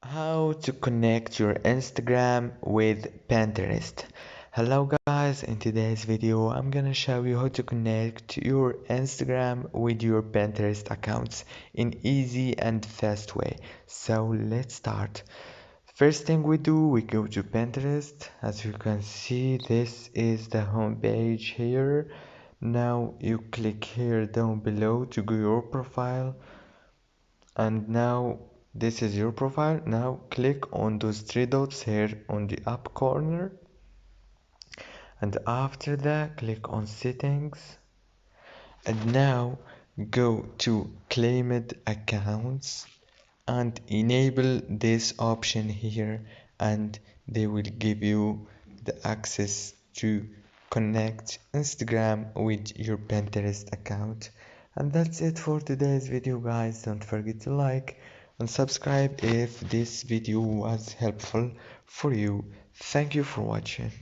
How to connect your Instagram with Pinterest. Hello guys, in today's video I'm gonna show you how to connect your Instagram with your Pinterest accounts in easy and fast way. So let's start. First thing we do, we go to Pinterest. As you can see, this is the home page here. Now you click here down below to go your profile, and now this is your profile. Now click on those three dots here on the up corner, and after that click on settings, and now go to claimed accounts and enable this option here, and they will give you the access to connect Instagram with your Pinterest account. And that's it for today's video guys. Don't forget to like and subscribe if this video was helpful for you. Thank you for watching.